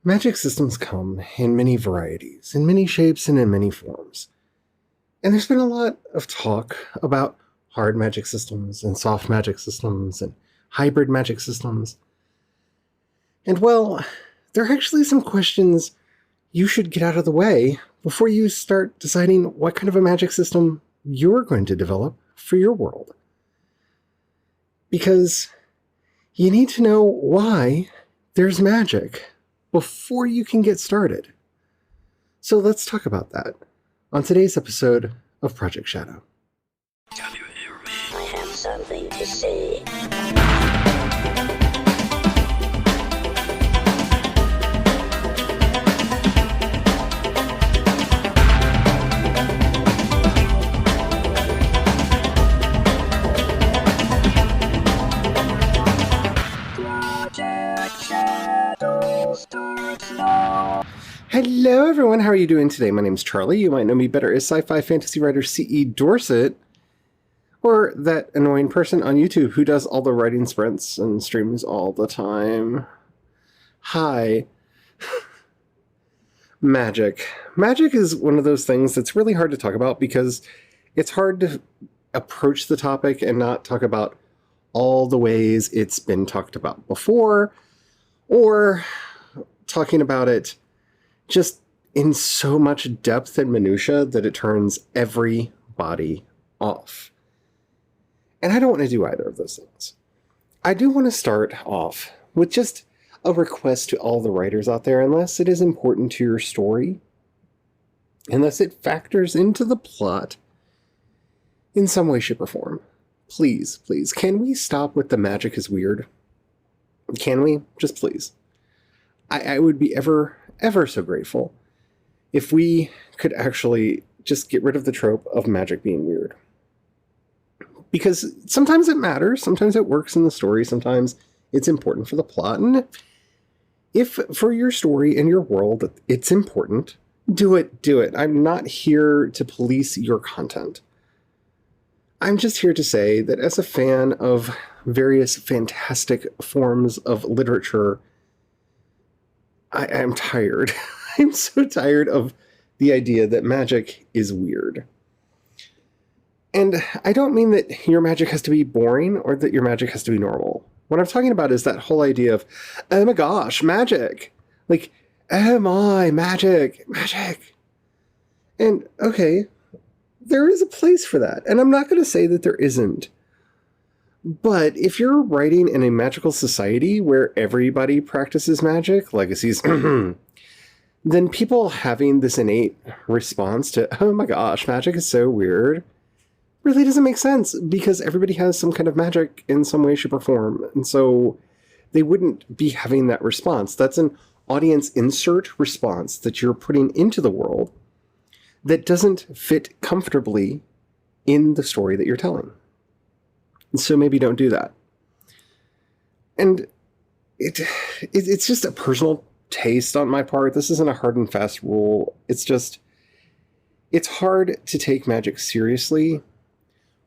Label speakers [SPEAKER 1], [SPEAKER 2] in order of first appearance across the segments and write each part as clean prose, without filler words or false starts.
[SPEAKER 1] Magic systems come in many varieties, in many shapes, and in many forms. And there's been a lot of talk about hard magic systems and soft magic systems and hybrid magic systems. And well, there are actually some questions you should get out of the way before you start deciding what kind of a magic system you're going to develop for your world. Because you need to know why there's magic before you can get started. So let's talk about that on today's episode of Project Shadow.
[SPEAKER 2] Can you hear me? I have something to say. Project Shadow starts now.
[SPEAKER 1] Hello everyone, how are you doing today? My name's Charlie. You might know me better as sci-fi fantasy writer C.E. Dorset, or that annoying person on YouTube who does all the writing sprints and streams all the time. Hi. Magic. Magic is one of those things that's really hard to talk about because it's hard to approach the topic and not talk about all the ways it's been talked about before, or talking about it just in so much depth and minutia that it turns everybody off. And I don't want to do either of those things. I do want to start off with just a request to all the writers out there, unless it is important to your story, unless it factors into the plot in some way, shape, or form. Please, can we stop with the magic is weird? Can we? Just please. I would be ever so grateful if we could actually just get rid of the trope of magic being weird. Because sometimes it matters, sometimes it works in the story, sometimes it's important for the plot, and if for your story and your world it's important, do it. I'm not here to police your content. I'm just here to say that as a fan of various fantastic forms of literature, I'm tired. I'm so tired of the idea that magic is weird. And I don't mean that your magic has to be boring or that your magic has to be normal. What I'm talking about is that whole idea of, oh my gosh, magic. Like, oh my, magic. And okay, there is a place for that. And I'm not going to say that there isn't. But if you're writing in a magical society where everybody practices magic, legacies, then people having this innate response to, oh my gosh, magic is so weird, really doesn't make sense because everybody has some kind of magic in some way, shape, or form. And so they wouldn't be having that response. That's an audience insert response that you're putting into the world that doesn't fit comfortably in the story that you're telling. So maybe don't do that. And it's just a personal taste on my part. This isn't a hard and fast rule. It's hard to take magic seriously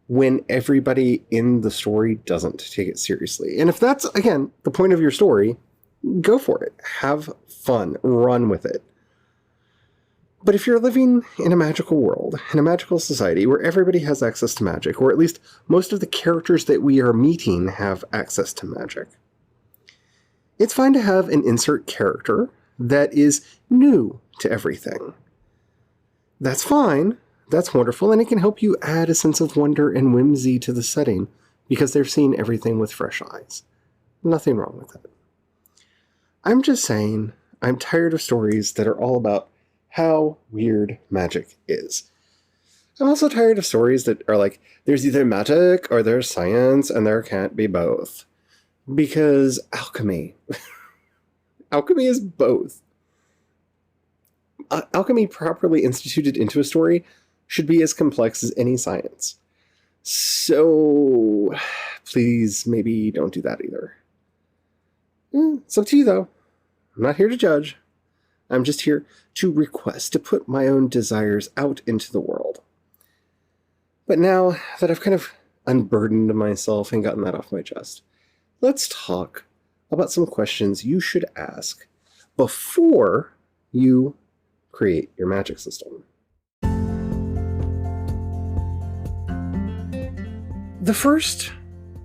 [SPEAKER 1] when everybody in the story doesn't take it seriously. And if that's, again, the point of your story, go for it. Have fun. Run with it. But if you're living in a magical world, in a magical society where everybody has access to magic, or at least most of the characters that we are meeting have access to magic, it's fine to have an insert character that is new to everything. That's fine, that's wonderful, and it can help you add a sense of wonder and whimsy to the setting because they're seeing everything with fresh eyes. Nothing wrong with it. I'm just saying, I'm tired of stories that are all about how weird magic is. I'm also tired of stories that are like, there's either magic or there's science and there can't be both. Because alchemy. Alchemy is both. Alchemy properly instituted into a story should be as complex as any science. So please, maybe don't do that either. It's up to you though. I'm not here to judge. I'm just here to request, to put my own desires out into the world. But now that I've kind of unburdened myself and gotten that off my chest, let's talk about some questions you should ask before you create your magic system. The first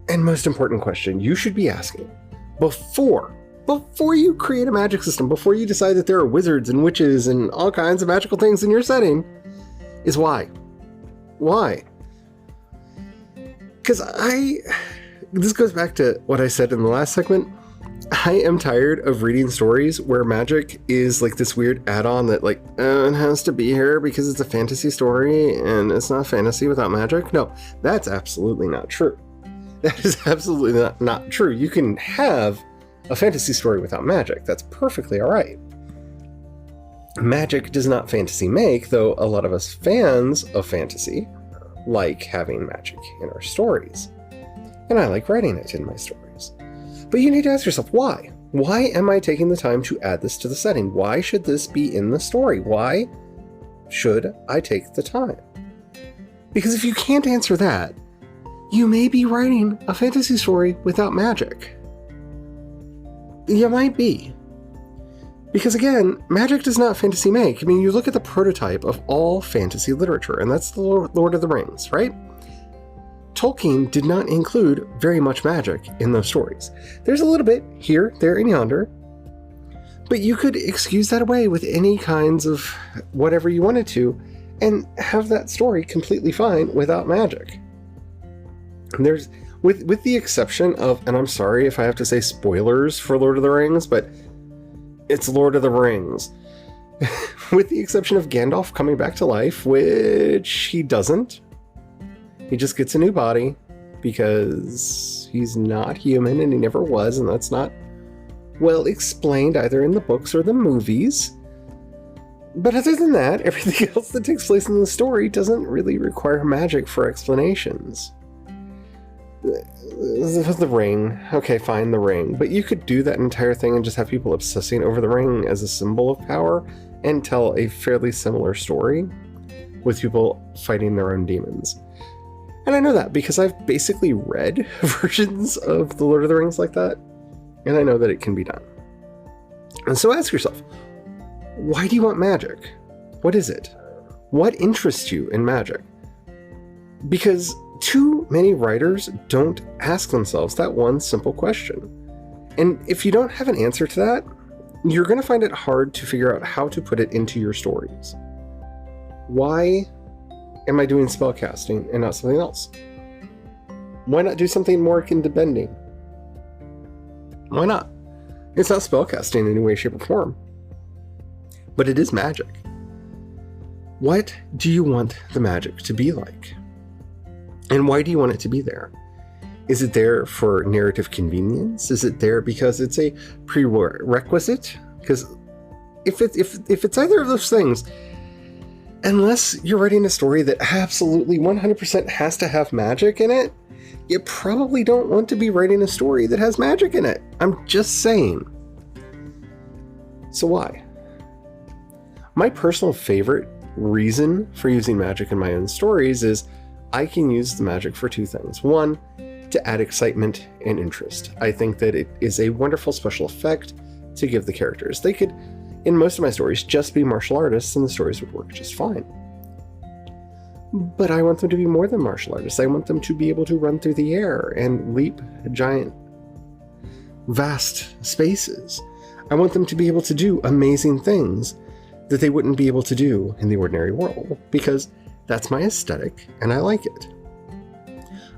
[SPEAKER 1] and most important question you should be asking before you create a magic system, before you decide that there are wizards and witches and all kinds of magical things in your setting, is why? Why? Because this goes back to what I said in the last segment. I am tired of reading stories where magic is like this weird add-on that like, it has to be here because it's a fantasy story and it's not fantasy without magic. No, that's absolutely not true. That is absolutely not true. You can have a fantasy story without magic. That's perfectly all right. Magic does not fantasy make, though a lot of us fans of fantasy like having magic in our stories. And I like writing it in my stories. But you need to ask yourself, why? Why am I taking the time to add this to the setting? Why should this be in the story? Why should I take the time? Because if you can't answer that, you may be writing a fantasy story without magic. You might be. Because again, magic does not fantasy make. I mean, you look at the prototype of all fantasy literature, and that's the Lord of the Rings, right? Tolkien did not include very much magic in those stories. There's a little bit here, there, and yonder, but you could excuse that away with any kinds of whatever you wanted to and have that story completely fine without magic. And there's, with the exception of, and I'm sorry if I have to say spoilers for Lord of the Rings, but it's Lord of the Rings. With the exception of Gandalf coming back to life, which he doesn't. He just gets a new body because he's not human and he never was, and that's not well explained either in the books or the movies. But other than that, everything else that takes place in the story doesn't really require magic for explanations. The ring. Okay, fine, the ring. But you could do that entire thing and just have people obsessing over the ring as a symbol of power and tell a fairly similar story with people fighting their own demons. And I know that because I've basically read versions of The Lord of the Rings like that, and I know that it can be done. And so ask yourself, why do you want magic? What is it? What interests you in magic? Because too many writers don't ask themselves that one simple question. And if you don't have an answer to that, you're going to find it hard to figure out how to put it into your stories. Why am I doing spellcasting and not something else? Why not do something more akin to bending? Why not? It's not spellcasting in any way, shape, or form. But it is magic. What do you want the magic to be like? And why do you want it to be there? Is it there for narrative convenience? Is it there because it's a prerequisite? Because if it's either of those things, unless you're writing a story that absolutely 100% has to have magic in it, you probably don't want to be writing a story that has magic in it. I'm just saying. So why? My personal favorite reason for using magic in my own stories is I can use the magic for two things. One, to add excitement and interest. I think that it is a wonderful special effect to give the characters. They could, in most of my stories, just be martial artists and the stories would work just fine. But I want them to be more than martial artists. I want them to be able to run through the air and leap giant, vast spaces. I want them to be able to do amazing things that they wouldn't be able to do in the ordinary world, because that's my aesthetic and I like it.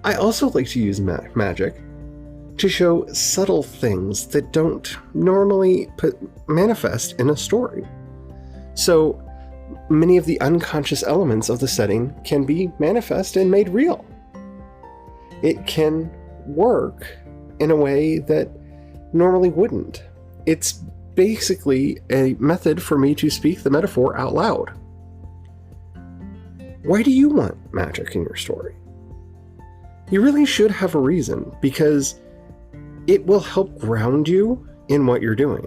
[SPEAKER 1] I also like to use magic to show subtle things that don't normally manifest in a story. So many of the unconscious elements of the setting can be manifest and made real. It can work in a way that normally wouldn't. It's basically a method for me to speak the metaphor out loud. Why do you want magic in your story? You really should have a reason, because it will help ground you in what you're doing.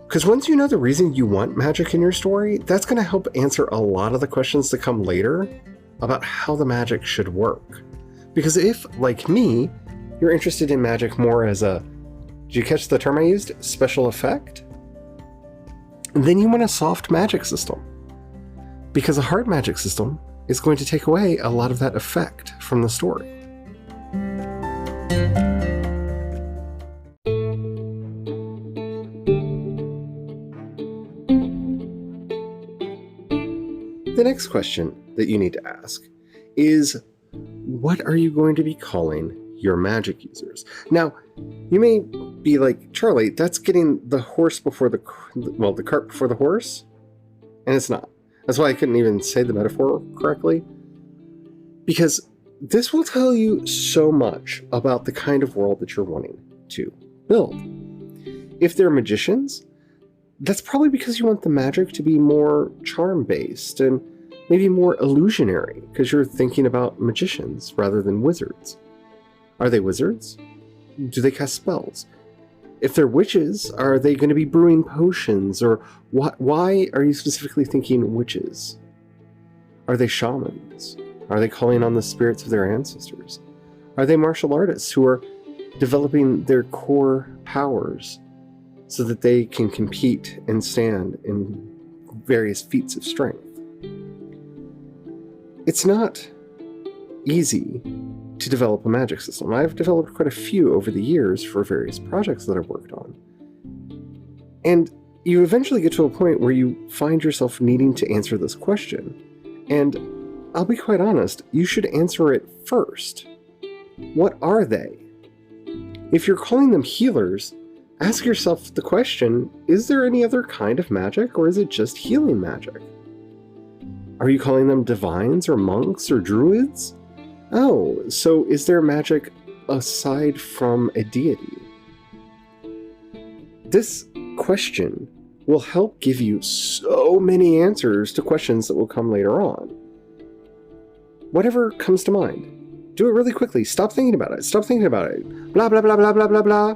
[SPEAKER 1] Because once you know the reason you want magic in your story, that's going to help answer a lot of the questions that come later about how the magic should work. Because if, like me, you're interested in magic more as a, did you catch the term I used? Special effect? then you want a soft magic system. Because a hard magic system is going to take away a lot of that effect from the story. The next question that you need to ask is, what are you going to be calling your magic users? Now, you may be like, Charlie, that's getting the horse before the cart before the horse. And it's not. That's why I couldn't even say the metaphor correctly. Because this will tell you so much about the kind of world that you're wanting to build. If they're magicians, that's probably because you want the magic to be more charm-based and maybe more illusionary, because you're thinking about magicians rather than wizards. Are they wizards? Do they cast spells? If they're witches, are they going to be brewing potions? Or why are you specifically thinking witches? Are they shamans? Are they calling on the spirits of their ancestors? Are they martial artists who are developing their core powers so that they can compete and stand in various feats of strength? It's not easy to develop a magic system. I've developed quite a few over the years for various projects that I've worked on. And you eventually get to a point where you find yourself needing to answer this question. And I'll be quite honest, you should answer it first. What are they? If you're calling them healers, ask yourself the question, is there any other kind of magic, or is it just healing magic? Are you calling them divines or monks or druids? Oh, so is there magic aside from a deity? This question will help give you so many answers to questions that will come later on. Whatever comes to mind, do it really quickly. Stop thinking about it. Stop thinking about it. Blah, blah, blah, blah, blah, blah, blah.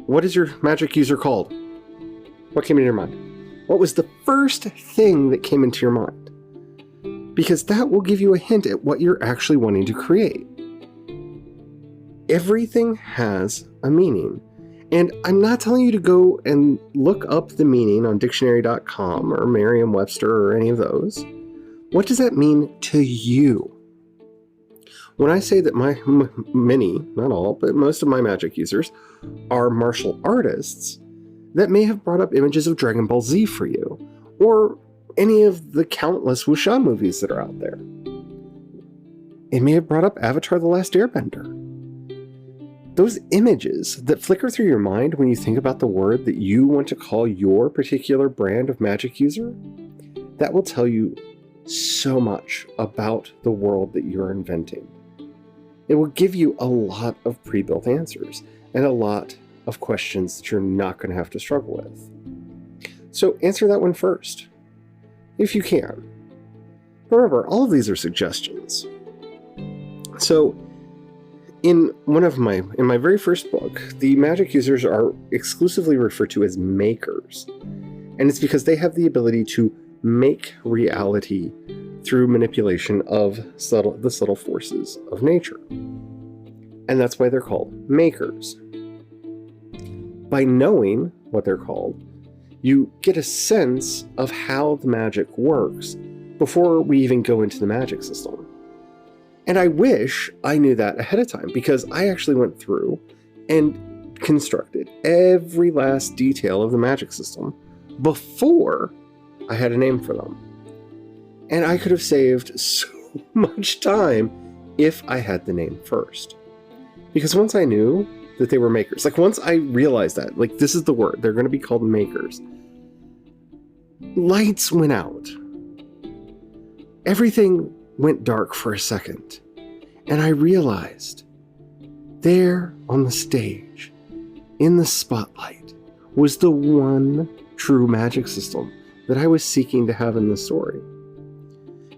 [SPEAKER 1] What is your magic user called? What came into your mind? What was the first thing that came into your mind? Because that will give you a hint at what you're actually wanting to create. Everything has a meaning. And I'm not telling you to go and look up the meaning on dictionary.com or Merriam-Webster or any of those. What does that mean to you? When I say that many, not all, but most of my magic users are martial artists, that may have brought up images of Dragon Ball Z for you, or any of the countless wuxia movies that are out there. It may have brought up Avatar: The Last Airbender. Those images that flicker through your mind when you think about the word that you want to call your particular brand of magic user, that will tell you so much about the world that you're inventing. It will give you a lot of pre-built answers and a lot of questions that you're not going to have to struggle with. So answer that one first, if you can. Remember, all of these are suggestions. So in my very first book, the magic users are exclusively referred to as makers. And it's because they have the ability to make reality through manipulation of the subtle forces of nature. And that's why they're called makers. By knowing what they're called, you get a sense of how the magic works before we even go into the magic system. And I wish I knew that ahead of time, because I actually went through and constructed every last detail of the magic system before I had a name for them. And I could have saved so much time if I had the name first. Because once I knew that they were makers, like once I realized that, like this is the word, they're going to be called makers, lights went out. Everything went dark for a second. And I realized there on the stage, in the spotlight, was the one true magic system that I was seeking to have in this story.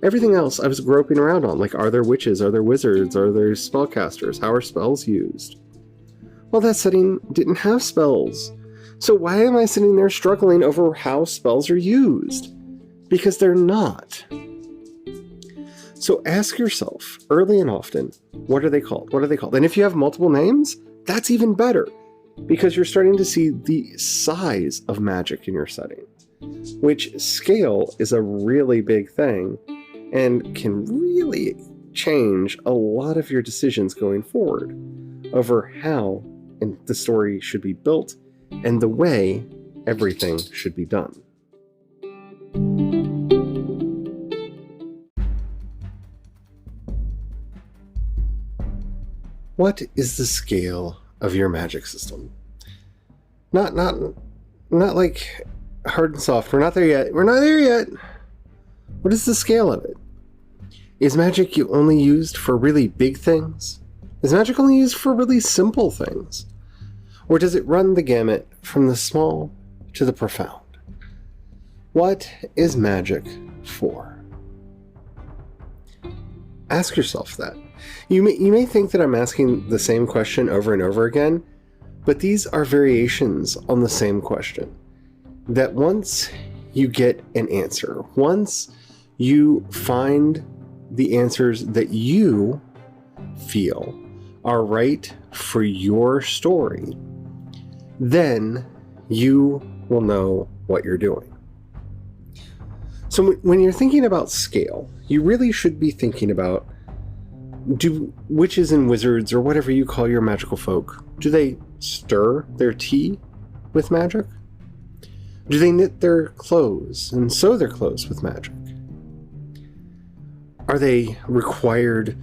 [SPEAKER 1] Everything else I was groping around on, like are there witches, are there wizards, are there spellcasters, how are spells used? Well, that setting didn't have spells. So why am I sitting there struggling over how spells are used? Because they're not. So ask yourself, early and often, what are they called? What are they called? And if you have multiple names, that's even better, because you're starting to see the size of magic in your setting. which scale is a really big thing and can really change a lot of your decisions going forward over how the story should be built and the way everything should be done. What is the scale of your magic system? Not like hard and soft. We're not there yet. We're not there yet. What is the scale of it? Is magic only used for really big things? Is magic only used for really simple things? Or does it run the gamut from the small to the profound? What is magic for? Ask yourself that. You may think that I'm asking the same question over and over again, but these are variations on the same question. That once you get an answer, once you find the answers that you feel are right for your story, then you will know what you're doing. So when you're thinking about scale, you really should be thinking about, do witches and wizards, or whatever you call your magical folk, do they stir their tea with magic? Do they knit their clothes and sew their clothes with magic? Are they required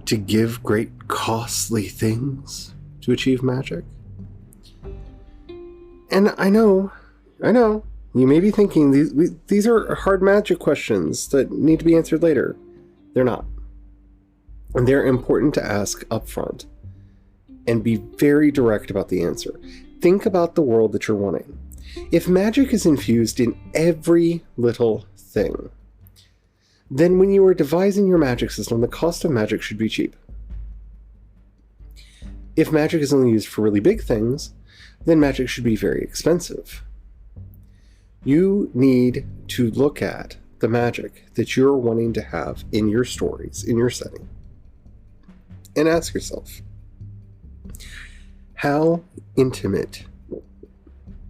[SPEAKER 1] to give great costly things to achieve magic? And I know, you may be thinking these are hard magic questions that need to be answered later. They're not. And they're important to ask up front and be very direct about the answer. Think about the world that you're wanting. If magic is infused in every little thing, then when you are devising your magic system, the cost of magic should be cheap. If magic is only used for really big things, then magic should be very expensive. You need to look at the magic that you're wanting to have in your stories, in your setting, and ask yourself, how intimate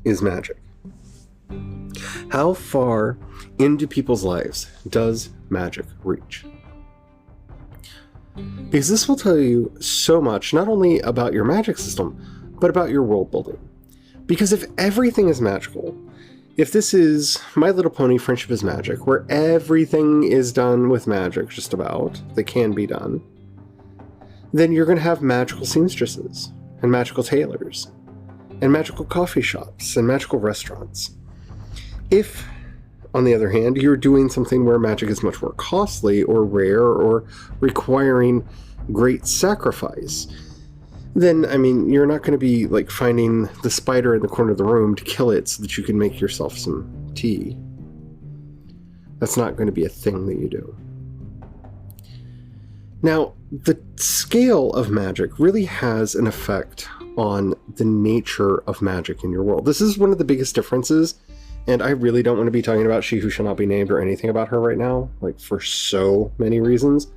[SPEAKER 1] is magic? How far into people's lives does magic reach? Because this will tell you so much, not only about your magic system, but about your world building. Because if everything is magical, if this is My Little Pony Friendship is Magic, where everything is done with magic, just about, that can be done, then you're going to have magical seamstresses, and magical tailors, and magical coffee shops, and magical restaurants. If, on the other hand, you're doing something where magic is much more costly or rare or requiring great sacrifice, then, you're not going to be like finding the spider in the corner of the room to kill it so that you can make yourself some tea. That's not going to be a thing that you do. Now, the scale of magic really has an effect on the nature of magic in your world. This is one of the biggest differences, and I really don't want to be talking about She Who Shall Not Be Named or anything about her right now, for so many reasons.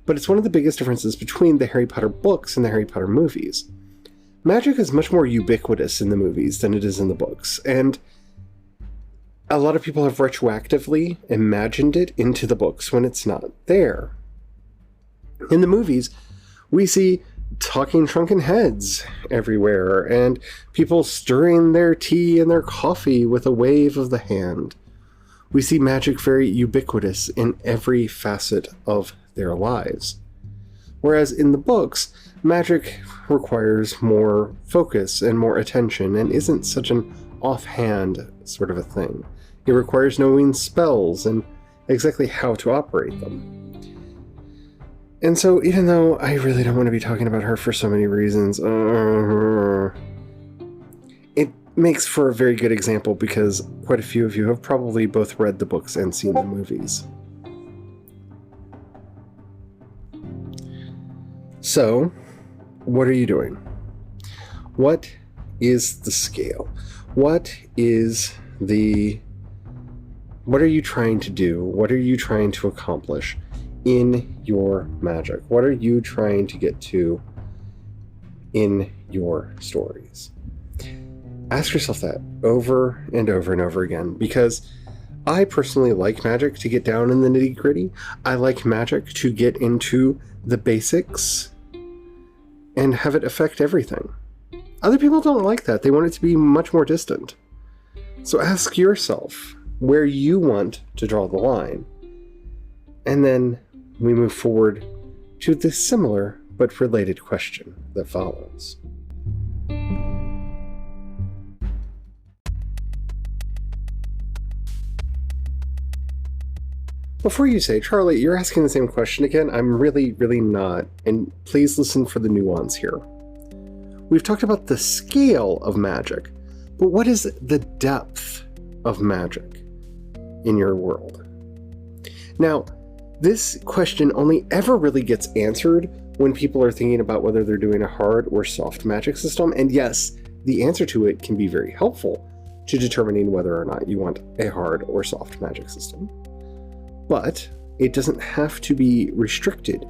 [SPEAKER 1] But it's one of the biggest differences between the Harry Potter books and the Harry Potter movies. Magic is much more ubiquitous in the movies than it is in the books, and a lot of people have retroactively imagined it into the books when it's not there. In the movies, we see talking shrunken heads everywhere, and people stirring their tea and their coffee with a wave of the hand. We see magic very ubiquitous in every facet of their lives. Whereas in the books, magic requires more focus and more attention and isn't such an offhand sort of a thing. It requires knowing spells and exactly how to operate them. And so, even though I really don't want to be talking about her for so many reasons, it makes for a very good example because quite a few of you have probably both read the books and seen the movies. So, what are you doing? What is the scale? What are you trying to do? What are you trying to accomplish in your magic? What are you trying to get to in your stories? Ask yourself that over and over and over again, because I personally like magic to get down in the nitty-gritty. I like magic to get into the basics and have it affect everything. Other people don't like that. They want it to be much more distant. So ask yourself where you want to draw the line. And then we move forward to the similar but related question that follows. Before you say, Charlie, you're asking the same question again, I'm really not, and please listen for the nuance here. We've talked about the scale of magic, but what is the depth of magic in your world? Now, this question only ever really gets answered when people are thinking about whether they're doing a hard or soft magic system, and yes, the answer to it can be very helpful to determining whether or not you want a hard or soft magic system. But it doesn't have to be restricted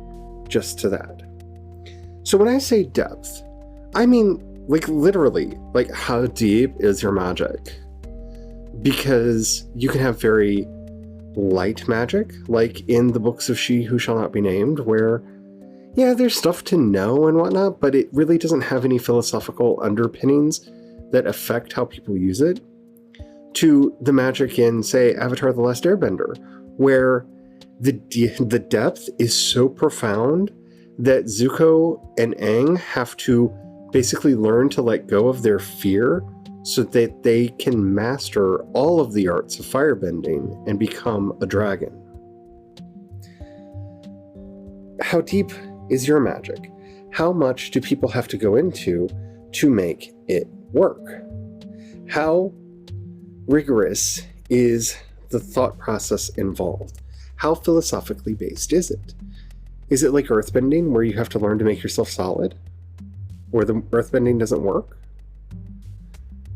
[SPEAKER 1] just to that. So when I say depth, I mean like literally, like how deep is your magic? Because you can have very light magic, like in the books of She Who Shall Not Be Named, where, yeah, there's stuff to know and whatnot, but it really doesn't have any philosophical underpinnings that affect how people use it, to the magic in, say, Avatar: The Last Airbender, where the depth is so profound that Zuko and Aang have to basically learn to let go of their fear so that they can master all of the arts of firebending and become a dragon. How deep is your magic? How much do people have to go into to make it work? How rigorous is the thought process involved? How philosophically based is it? Is it like earthbending, where you have to learn to make yourself solid? Where the earthbending doesn't work?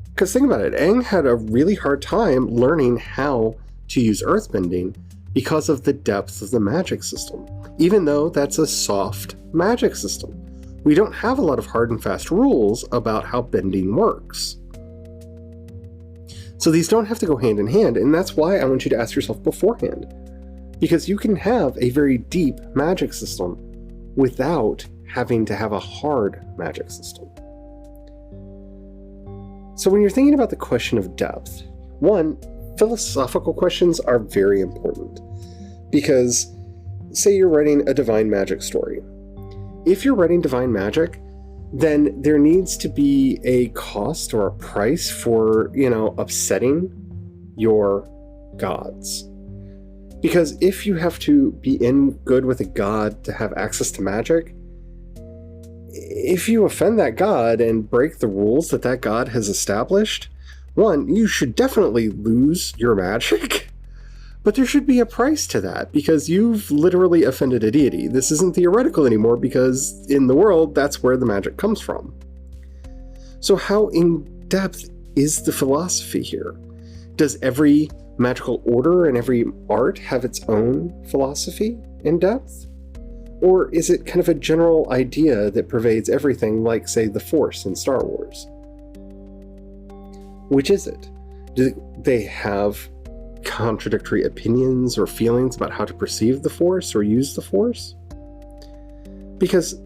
[SPEAKER 1] Because think about it, Aang had a really hard time learning how to use earthbending because of the depth of the magic system, even though that's a soft magic system. We don't have a lot of hard and fast rules about how bending works. So these don't have to go hand in hand, and that's why I want you to ask yourself beforehand. Because you can have a very deep magic system without having to have a hard magic system. So when you're thinking about the question of depth, one, philosophical questions are very important. Because, say you're writing a divine magic story. If you're writing divine magic, then there needs to be a cost or a price for, upsetting your gods. Because if you have to be in good with a god to have access to magic, if you offend that god and break the rules that that god has established, one, you should definitely lose your magic. But there should be a price to that, because you've literally offended a deity. This isn't theoretical anymore, because in the world, that's where the magic comes from. So how in depth is the philosophy here? Does every magical order and every art have its own philosophy in depth? Or is it kind of a general idea that pervades everything, like, say, the Force in Star Wars? Which is it? Do they have contradictory opinions or feelings about how to perceive the Force or use the Force? Because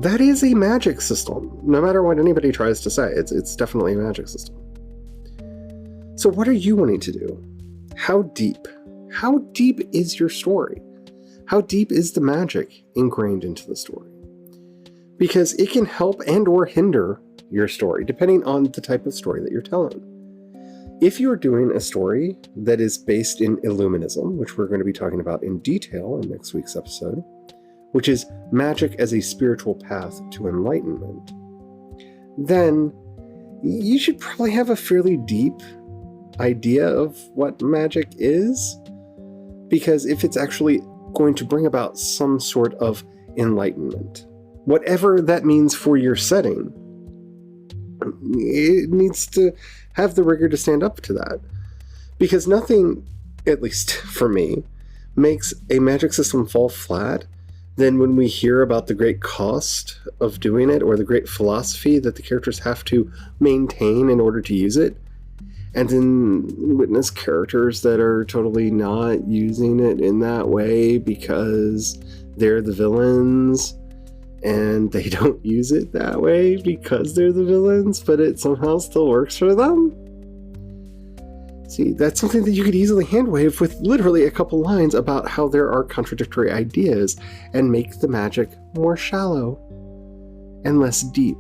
[SPEAKER 1] that is a magic system. No matter what anybody tries to say, it's definitely a magic system. So what are you wanting to do? How deep? How deep is your story? How deep is the magic ingrained into the story? Because it can help and or hinder your story, depending on the type of story that you're telling. If you're doing a story that is based in Illuminism, which we're going to be talking about in detail in next week's episode, which is magic as a spiritual path to enlightenment, then you should probably have a fairly deep idea of what magic is, because if it's actually going to bring about some sort of enlightenment, whatever that means for your setting, it needs to have the rigor to stand up to that. Because nothing, at least for me, makes a magic system fall flat then when we hear about the great cost of doing it, or the great philosophy that the characters have to maintain in order to use it, and then witness characters that are totally not using it in that way because they're the villains, and they don't use it that way because they're the villains, but it somehow still works for them. See, that's something that you could easily handwave with literally a couple lines about how there are contradictory ideas and make the magic more shallow and less deep.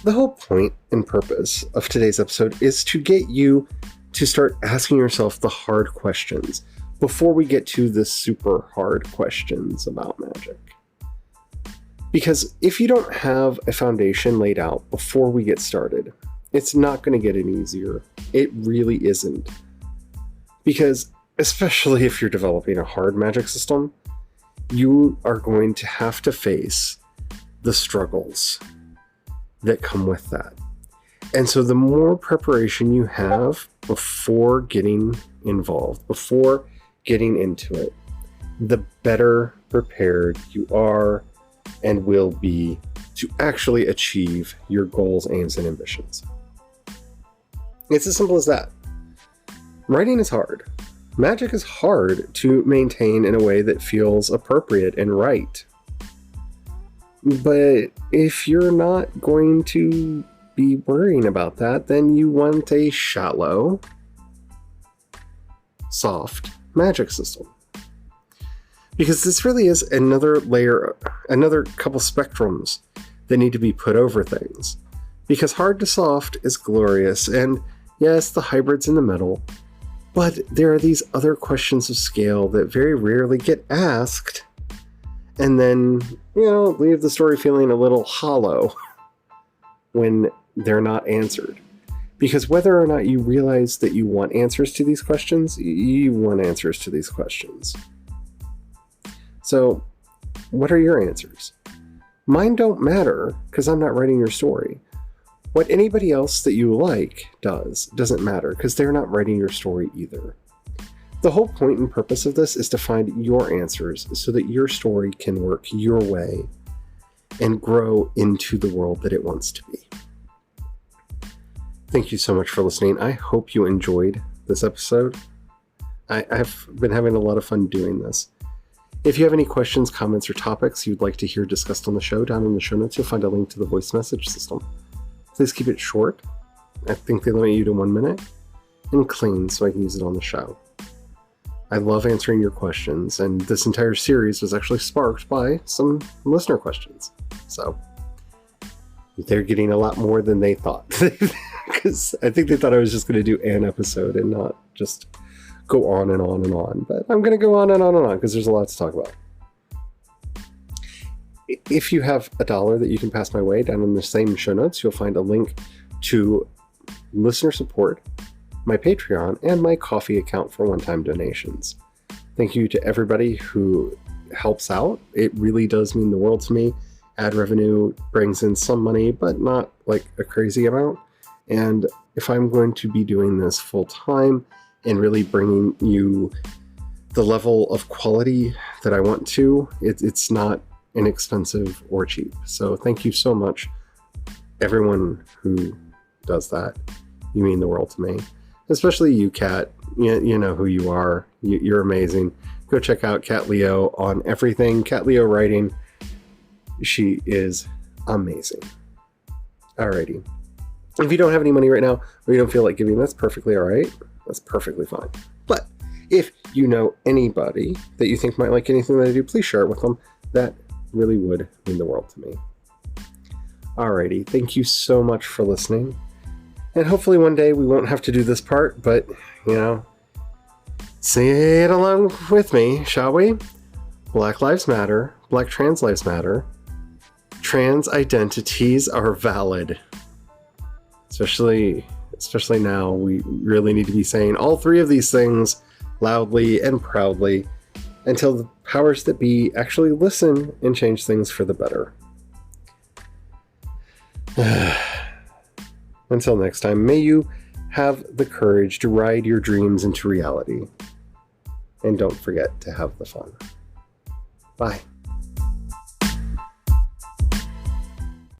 [SPEAKER 1] The whole point and purpose of today's episode is to get you to start asking yourself the hard questions before we get to the super hard questions about magic. Because if you don't have a foundation laid out before we get started, it's not going to get any easier. It really isn't. Because especially if you're developing a hard magic system, you are going to have to face the struggles that come with that. And so the more preparation you have before getting involved, before getting into it, the better prepared you are and will be to actually achieve your goals, aims, and ambitions. It's as simple as that. Writing is hard. Magic is hard to maintain in a way that feels appropriate and right. But if you're not going to be worrying about that, then you want a shallow, soft magic system. Because this really is another layer, another couple spectrums that need to be put over things. Because hard to soft is glorious, and yes, the hybrid's in the middle, but there are these other questions of scale that very rarely get asked, and then, leave the story feeling a little hollow when they're not answered. Because whether or not you realize that you want answers to these questions, you want answers to these questions. So, what are your answers? Mine don't matter, because I'm not writing your story. What anybody else that you like doesn't matter, because they're not writing your story either. The whole point and purpose of this is to find your answers so that your story can work your way and grow into the world that it wants to be. Thank you so much for listening. I hope you enjoyed this episode. I've been having a lot of fun doing this. If you have any questions, comments, or topics you'd like to hear discussed on the show, down in the show notes, you'll find a link to the voice message system. Please keep it short. I think they limit you to 1 minute, and clean so I can use it on the show. I love answering your questions, and this entire series was actually sparked by some listener questions. So they're getting a lot more than they thought. Because I think they thought I was just going to do an episode and not just go on and on and on. But I'm going to go on and on and on because there's a lot to talk about. If you have $1 that you can pass my way, down in the same show notes, you'll find a link to listener support, my Patreon, and my Ko-fi account for one-time donations. Thank you to everybody who helps out. It really does mean the world to me. Ad revenue brings in some money, but not like a crazy amount. And if I'm going to be doing this full time and really bringing you the level of quality that I want to, it's not inexpensive or cheap. So thank you so much, everyone who does that. You mean the world to me. Especially you, Kat. You know who you are. You're amazing. Go check out Kat Leo on everything. Kat Leo Writing. She is amazing. Alrighty. If you don't have any money right now, or you don't feel like giving, that's perfectly alright. That's perfectly fine. But if you know anybody that you think might like anything that I do, please share it with them. That really would mean the world to me. Alrighty. Thank you so much for listening. And hopefully one day we won't have to do this part, but, say it along with me, shall we? Black lives matter. Black trans lives matter. Trans identities are valid. Especially now, we really need to be saying all three of these things loudly and proudly until the powers that be actually listen and change things for the better. Until next time, may you have the courage to ride your dreams into reality. And don't forget to have the fun. Bye.